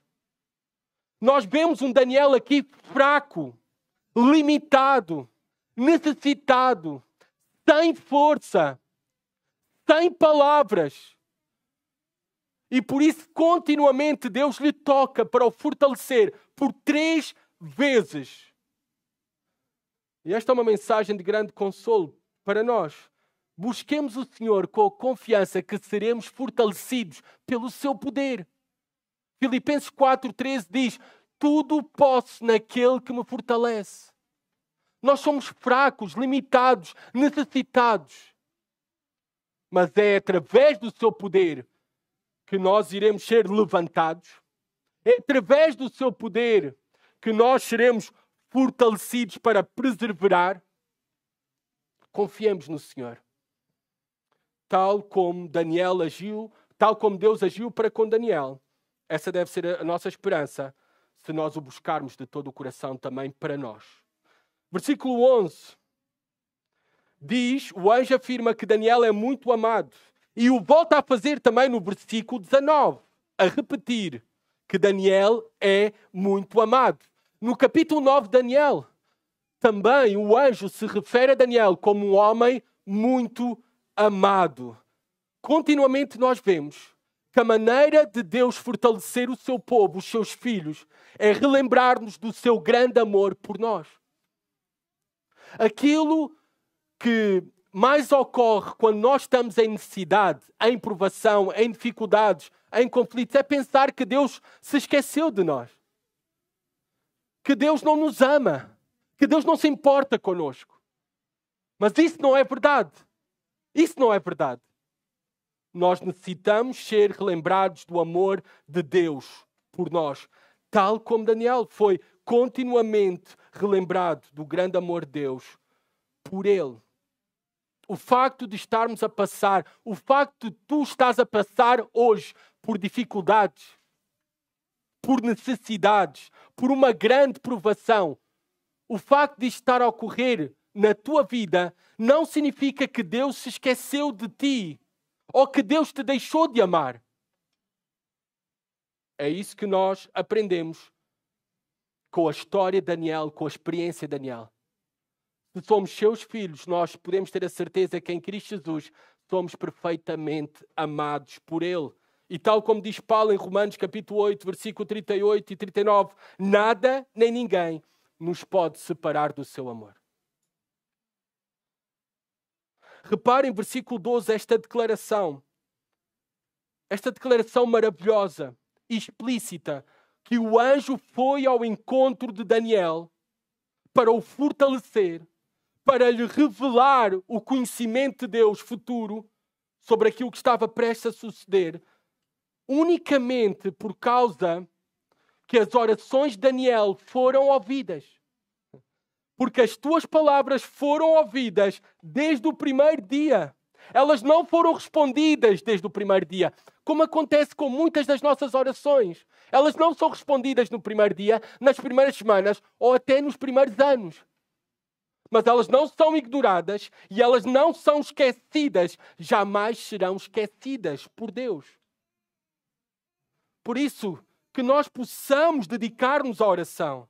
A: Nós vemos um Daniel aqui fraco, limitado, necessitado, sem força, sem palavras. E por isso, continuamente, Deus lhe toca para o fortalecer por 3 vezes. E esta é uma mensagem de grande consolo para nós. Busquemos o Senhor com a confiança que seremos fortalecidos pelo seu poder. Filipenses 4,13 diz: tudo posso naquele que me fortalece. Nós somos fracos, limitados, necessitados. Mas é através do seu poder que nós iremos ser levantados. É através do seu poder que nós seremos fortalecidos para perseverar. Confiemos no Senhor. Tal como Daniel agiu, tal como Deus agiu para com Daniel. Essa deve ser a nossa esperança, se nós o buscarmos de todo o coração também para nós. Versículo 11 diz, o anjo afirma que Daniel é muito amado. E o volta a fazer também no versículo 19, a repetir que Daniel é muito amado. No capítulo 9 de Daniel, também o anjo se refere a Daniel como um homem muito amado. Continuamente nós vemos que a maneira de Deus fortalecer o seu povo, os seus filhos, é relembrar-nos do seu grande amor por nós. Aquilo que mais ocorre quando nós estamos em necessidade, em provação, em dificuldades, em conflitos, é pensar que Deus se esqueceu de nós. Que Deus não nos ama. Que Deus não se importa connosco. Mas isso não é verdade. Isso não é verdade. Nós necessitamos ser relembrados do amor de Deus por nós. Tal como Daniel foi continuamente relembrado do grande amor de Deus por ele. O facto de estarmos a passar, o facto de tu estás a passar hoje por dificuldades, por necessidades, por uma grande provação. O facto de isto estar a ocorrer na tua vida não significa que Deus se esqueceu de ti ou que Deus te deixou de amar. É isso que nós aprendemos com a história de Daniel, com a experiência de Daniel. Se somos seus filhos, nós podemos ter a certeza que em Cristo Jesus somos perfeitamente amados por Ele. E tal como diz Paulo em Romanos capítulo 8, versículo 38 e 39, nada nem ninguém nos pode separar do seu amor. Reparem em versículo 12 esta declaração maravilhosa e explícita, que o anjo foi ao encontro de Daniel para o fortalecer, para lhe revelar o conhecimento de Deus futuro sobre aquilo que estava prestes a suceder, unicamente por causa que as orações de Daniel foram ouvidas. Porque as tuas palavras foram ouvidas desde o primeiro dia. Elas não foram respondidas desde o primeiro dia, como acontece com muitas das nossas orações. Elas não são respondidas no primeiro dia, nas primeiras semanas ou até nos primeiros anos. Mas elas não são ignoradas e elas não são esquecidas. Jamais serão esquecidas por Deus. Por isso, que nós possamos dedicar-nos à oração.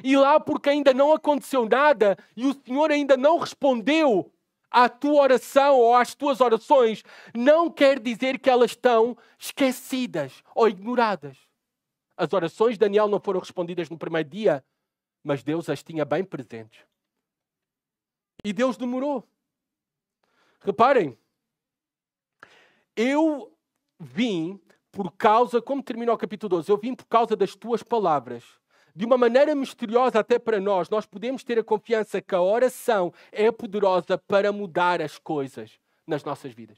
A: E lá porque ainda não aconteceu nada e o Senhor ainda não respondeu à tua oração ou às tuas orações, não quer dizer que elas estão esquecidas ou ignoradas. As orações de Daniel não foram respondidas no primeiro dia, mas Deus as tinha bem presentes. E Deus demorou. Reparem, eu vim por causa, como termina o capítulo 12, eu vim por causa das tuas palavras. De uma maneira misteriosa até para nós podemos ter a confiança que a oração é poderosa para mudar as coisas nas nossas vidas.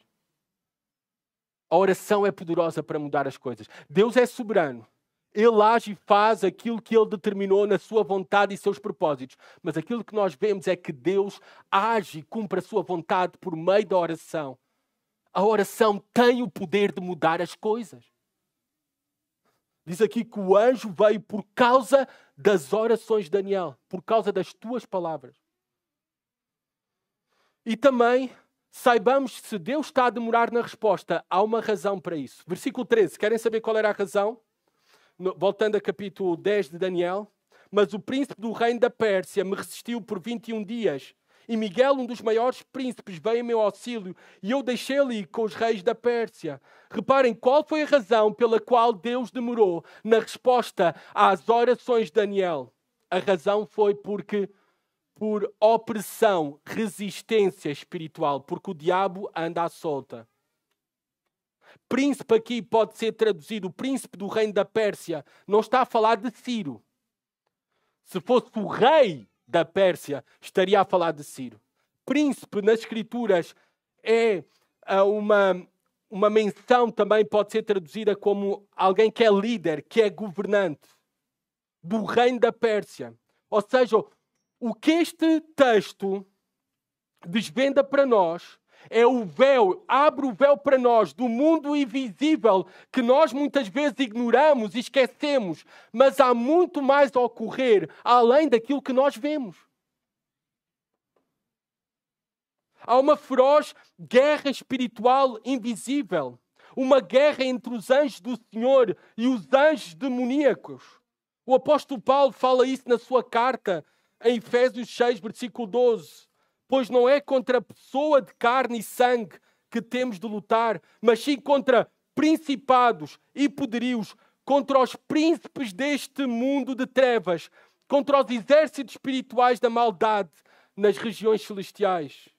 A: A oração é poderosa para mudar as coisas. Deus é soberano. Ele age e faz aquilo que Ele determinou na sua vontade e seus propósitos. Mas aquilo que nós vemos é que Deus age e cumpre a sua vontade por meio da oração. A oração tem o poder de mudar as coisas. Diz aqui que o anjo veio por causa das orações de Daniel, por causa das tuas palavras. E também saibamos que se Deus está a demorar na resposta, há uma razão para isso. Versículo 13, querem saber qual era a razão? Voltando a capítulo 10 de Daniel. Mas o príncipe do reino da Pérsia me resistiu por 21 dias. E Miguel, um dos maiores príncipes, veio em meu auxílio e eu deixei-lo ir com os reis da Pérsia. Reparem, qual foi a razão pela qual Deus demorou na resposta às orações de Daniel? A razão foi por opressão, resistência espiritual, porque o diabo anda à solta. Príncipe aqui pode ser traduzido, o príncipe do reino da Pérsia, não está a falar de Ciro. Se fosse o rei da Pérsia, estaria a falar de Ciro. Príncipe nas Escrituras é uma menção, também pode ser traduzida como alguém que é líder, que é governante do reino da Pérsia. Ou seja, o que este texto desvenda para nós é o véu, abre o véu para nós do mundo invisível que nós muitas vezes ignoramos e esquecemos, mas há muito mais a ocorrer além daquilo que nós vemos. Há uma feroz guerra espiritual invisível, uma guerra entre os anjos do Senhor e os anjos demoníacos. O apóstolo Paulo fala isso na sua carta em Efésios 6, versículo 12. Pois não é contra a pessoa de carne e sangue que temos de lutar, mas sim contra principados e poderios, contra os príncipes deste mundo de trevas, contra os exércitos espirituais da maldade nas regiões celestiais.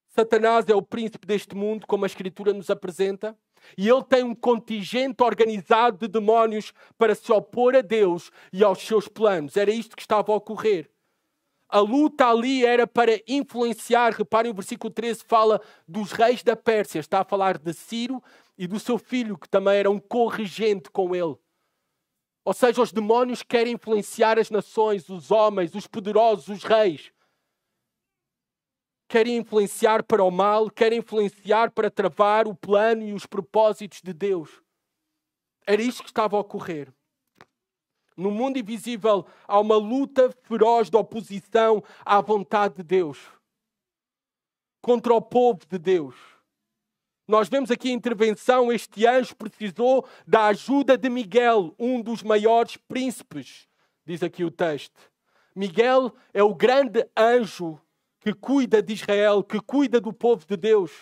A: Satanás é o príncipe deste mundo, como a Escritura nos apresenta, e ele tem um contingente organizado de demónios para se opor a Deus e aos seus planos. Era isto que estava a ocorrer. A luta ali era para influenciar. Reparem, o versículo 13 fala dos reis da Pérsia. Está a falar de Ciro e do seu filho, que também era um corregente com ele. Ou seja, os demónios querem influenciar as nações, os homens, os poderosos, os reis. Querem influenciar para o mal, querem influenciar para travar o plano e os propósitos de Deus. Era isto que estava a ocorrer. No mundo invisível há uma luta feroz de oposição à vontade de Deus, contra o povo de Deus. Nós vemos aqui a intervenção, este anjo precisou da ajuda de Miguel, um dos maiores príncipes, diz aqui o texto. Miguel é o grande anjo que cuida de Israel, que cuida do povo de Deus.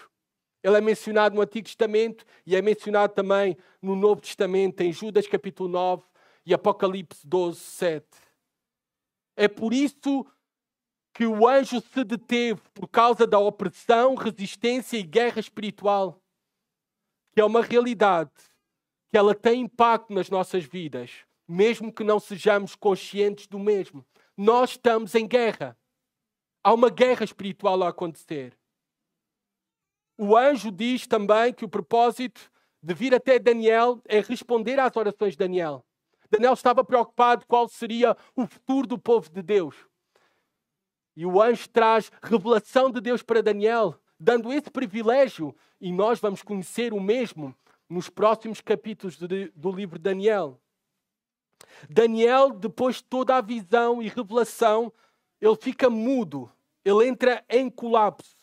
A: Ele é mencionado no Antigo Testamento e é mencionado também no Novo Testamento, em Judas capítulo 9 e Apocalipse 12, 7. É por isso que o anjo se deteve, por causa da opressão, resistência e guerra espiritual, que é uma realidade, que ela tem impacto nas nossas vidas, mesmo que não sejamos conscientes do mesmo. Nós estamos em guerra. Há uma guerra espiritual a acontecer. O anjo diz também que o propósito de vir até Daniel é responder às orações de Daniel. Daniel estava preocupado qual seria o futuro do povo de Deus. E o anjo traz revelação de Deus para Daniel, dando esse privilégio. E nós vamos conhecer o mesmo nos próximos capítulos do livro de Daniel. Daniel, depois de toda a visão e revelação, ele fica mudo. Ele entra em colapso.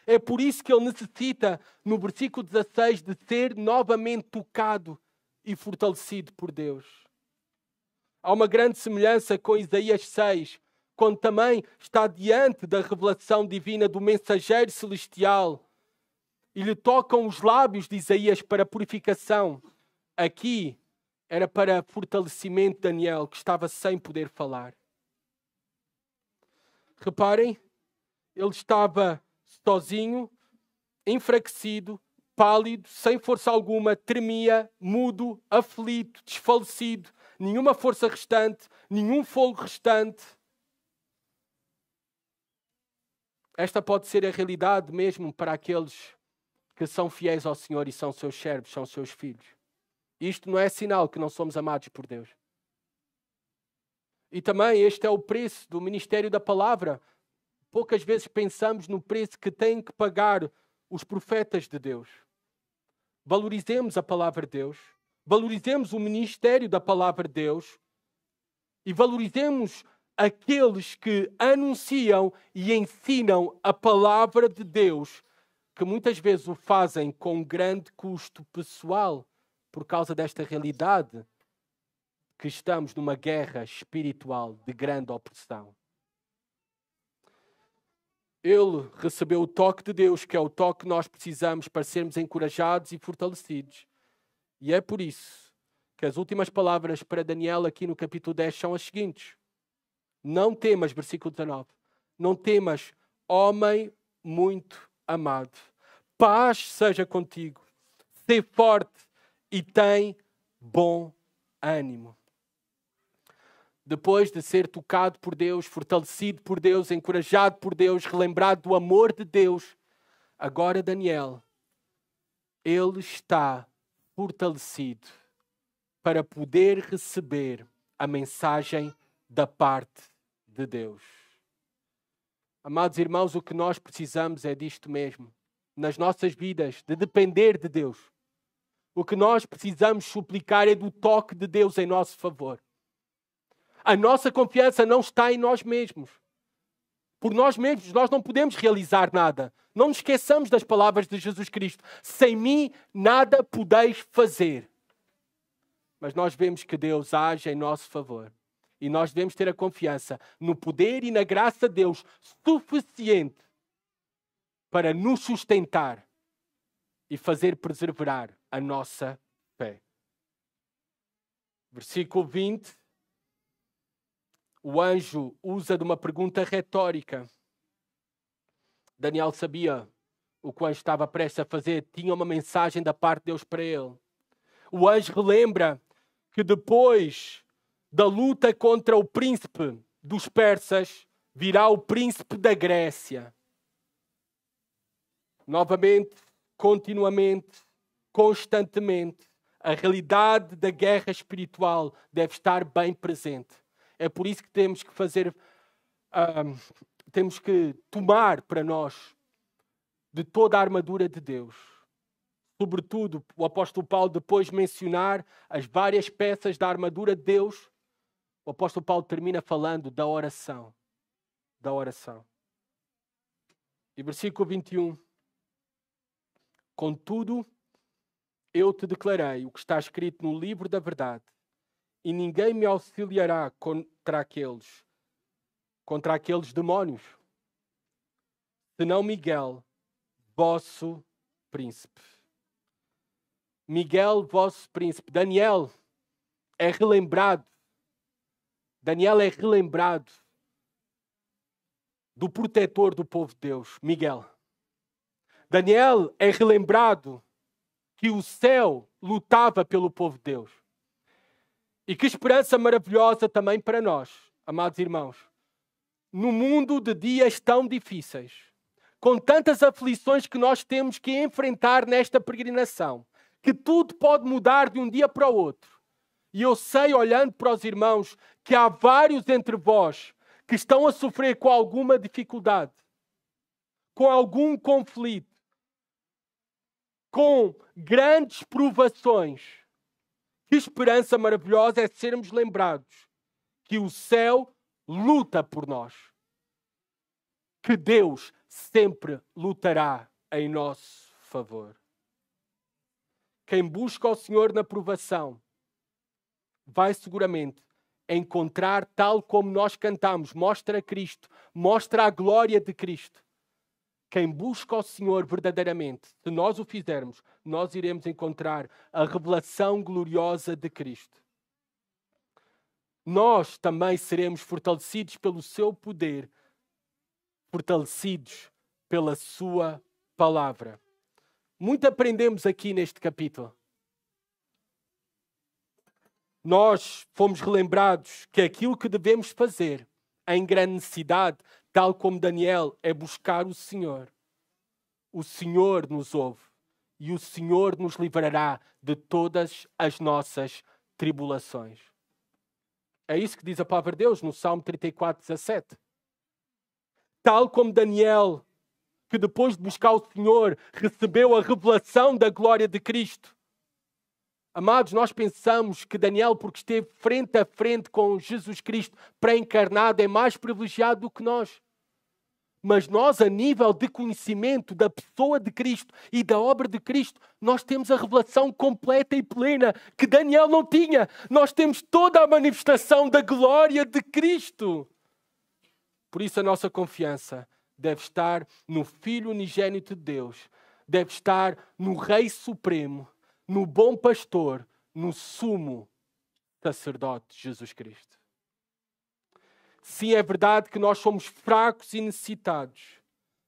A: É por isso que ele necessita, no versículo 16, de ser novamente tocado e fortalecido por Deus. Há uma grande semelhança com Isaías 6, quando também está diante da revelação divina do mensageiro celestial e lhe tocam os lábios de Isaías para purificação. Aqui era para fortalecimento de Daniel, que estava sem poder falar. Reparem, ele estava sozinho, enfraquecido, pálido, sem força alguma, tremia, mudo, aflito, desfalecido, nenhuma força restante, nenhum fogo restante. Esta pode ser a realidade mesmo para aqueles que são fiéis ao Senhor e são seus servos, são seus filhos. Isto não é sinal que não somos amados por Deus. E também este é o preço do ministério da palavra. Poucas vezes pensamos no preço que têm que pagar os profetas de Deus. Valorizemos a palavra de Deus, valorizemos o ministério da palavra de Deus e valorizemos aqueles que anunciam e ensinam a palavra de Deus, que muitas vezes o fazem com grande custo pessoal, por causa desta realidade que estamos numa guerra espiritual de grande opressão. Ele recebeu o toque de Deus, que é o toque que nós precisamos para sermos encorajados e fortalecidos. E é por isso que as últimas palavras para Daniel aqui no capítulo 10 são as seguintes. Não temas, versículo 19. Não temas, homem muito amado. Paz seja contigo. Sê forte e tem bom ânimo. Depois de ser tocado por Deus, fortalecido por Deus, encorajado por Deus, relembrado do amor de Deus, agora Daniel, ele está fortalecido para poder receber a mensagem da parte de Deus. Amados irmãos, o que nós precisamos é disto mesmo. Nas nossas vidas, de depender de Deus. O que nós precisamos suplicar é do toque de Deus em nosso favor. A nossa confiança não está em nós mesmos. Por nós mesmos, nós não podemos realizar nada. Não nos esqueçamos das palavras de Jesus Cristo. Sem mim, nada podeis fazer. Mas nós vemos que Deus age em nosso favor. E nós devemos ter a confiança no poder e na graça de Deus suficiente para nos sustentar e fazer perseverar a nossa fé. Versículo 20. O anjo usa de uma pergunta retórica. Daniel sabia o que o anjo estava prestes a fazer. Tinha uma mensagem da parte de Deus para ele. O anjo relembra que depois da luta contra o príncipe dos persas, virá o príncipe da Grécia. Novamente, continuamente, constantemente, a realidade da guerra espiritual deve estar bem presente. É por isso que temos que temos que tomar para nós de toda a armadura de Deus. sobretudo, o apóstolo Paulo, depois de mencionar as várias peças da armadura de Deus, o apóstolo Paulo termina falando da oração. Da oração. E versículo 21. Contudo, eu te declarei o que está escrito no livro da verdade, e ninguém me auxiliará contra aqueles demónios, senão Miguel, vosso príncipe. Miguel, vosso príncipe. Daniel é relembrado do protetor do povo de Deus, Miguel. Daniel é relembrado que o céu lutava pelo povo de Deus. E que esperança maravilhosa também para nós, amados irmãos. No mundo de dias tão difíceis, com tantas aflições que nós temos que enfrentar nesta peregrinação, que tudo pode mudar de um dia para o outro. E eu sei, olhando para os irmãos, que há vários entre vós que estão a sofrer com alguma dificuldade, com algum conflito, com grandes provações. Que esperança maravilhosa é sermos lembrados que o céu luta por nós. Que Deus sempre lutará em nosso favor. Quem busca o Senhor na provação vai seguramente encontrar, tal como nós cantamos, mostra Cristo, mostra a glória de Cristo. Quem busca o Senhor verdadeiramente, se nós o fizermos, nós iremos encontrar a revelação gloriosa de Cristo. Nós também seremos fortalecidos pelo seu poder, fortalecidos pela sua palavra. Muito aprendemos aqui neste capítulo. Nós fomos relembrados que aquilo que devemos fazer em grande necessidade, tal como Daniel, é buscar o Senhor. O Senhor nos ouve e o Senhor nos livrará de todas as nossas tribulações. É isso que diz a palavra de Deus no Salmo 34:17. Tal como Daniel, que depois de buscar o Senhor, recebeu a revelação da glória de Cristo. Amados, nós pensamos que Daniel, porque esteve frente a frente com Jesus Cristo pré-encarnado, é mais privilegiado do que nós. Mas nós, a nível de conhecimento da pessoa de Cristo e da obra de Cristo, nós temos a revelação completa e plena que Daniel não tinha. Nós temos toda a manifestação da glória de Cristo. Por isso a nossa confiança deve estar no Filho unigênito de Deus, deve estar no Rei Supremo, no bom pastor, no sumo sacerdote Jesus Cristo. Sim, é verdade que nós somos fracos e necessitados.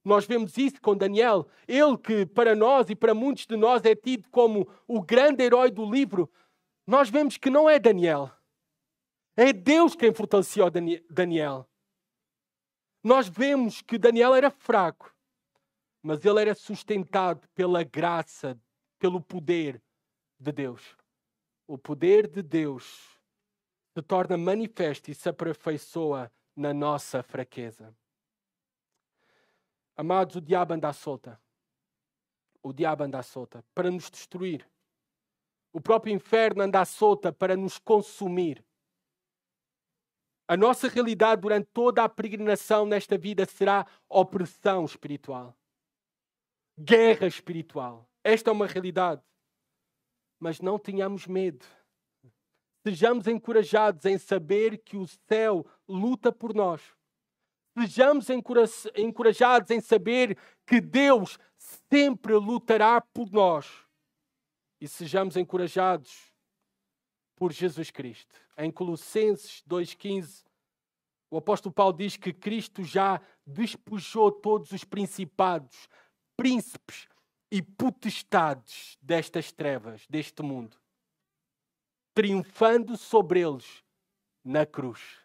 A: Nós vemos isso com Daniel. Ele que para nós e para muitos de nós é tido como o grande herói do livro. Nós vemos que não é Daniel. É Deus quem fortaleceu Daniel. Nós vemos que Daniel era fraco, mas ele era sustentado pela graça, pelo poder de Deus. O poder de Deus se torna manifesto e se aperfeiçoa na nossa fraqueza. Amados, o diabo anda à solta. O diabo anda à solta para nos destruir. O próprio inferno anda à solta para nos consumir. A nossa realidade durante toda a peregrinação nesta vida será opressão espiritual. Guerra espiritual. Esta é uma realidade. Mas não tenhamos medo. Sejamos encorajados em saber que o céu luta por nós. Sejamos encorajados em saber que Deus sempre lutará por nós. E sejamos encorajados por Jesus Cristo. Em Colossenses 2,15, o apóstolo Paulo diz que Cristo já despojou todos os principados, príncipes e potestades destas trevas, deste mundo, triunfando sobre eles na cruz.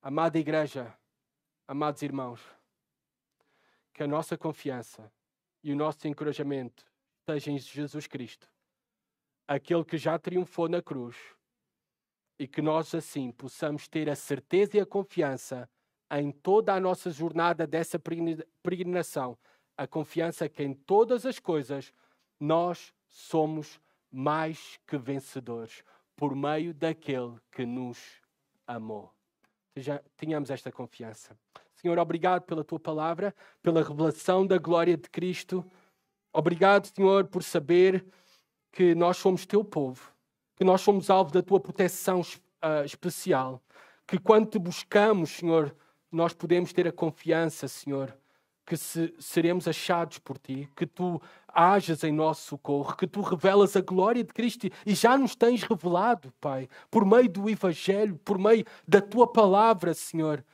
A: Amada igreja, amados irmãos, que a nossa confiança e o nosso encorajamento estejam em Jesus Cristo, aquele que já triunfou na cruz, e que nós assim possamos ter a certeza e a confiança em toda a nossa jornada dessa peregrinação, A confiança que em todas as coisas nós somos mais que vencedores por meio daquele que nos amou. Já tenhamos esta confiança. Senhor, obrigado pela tua palavra, pela revelação da glória de Cristo. Obrigado, Senhor, por saber que nós somos teu povo, que nós somos alvo da tua proteção especial, que quando te buscamos, Senhor, nós podemos ter a confiança, Senhor, que seremos achados por ti, que tu ajas em nosso socorro, que tu revelas a glória de Cristo e já nos tens revelado, Pai, por meio do Evangelho, por meio da tua palavra, Senhor.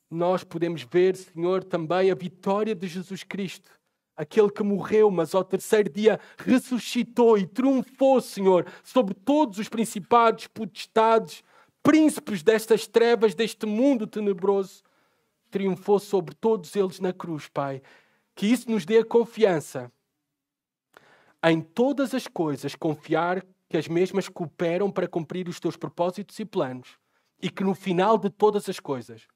A: Nós podemos ver, Senhor, também a vitória de Jesus Cristo, aquele que morreu, mas ao terceiro dia ressuscitou e triunfou, Senhor, sobre todos os principados, potestades, príncipes destas trevas, deste mundo tenebroso. Triunfou sobre todos eles na cruz, Pai. Que isso nos dê a confiança em todas as coisas, confiar que as mesmas cooperam para cumprir os teus propósitos e planos e que no final de todas as coisas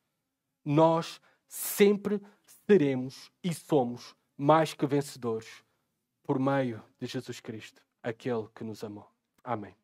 A: nós sempre seremos e somos mais que vencedores por meio de Jesus Cristo, aquele que nos amou. Amém.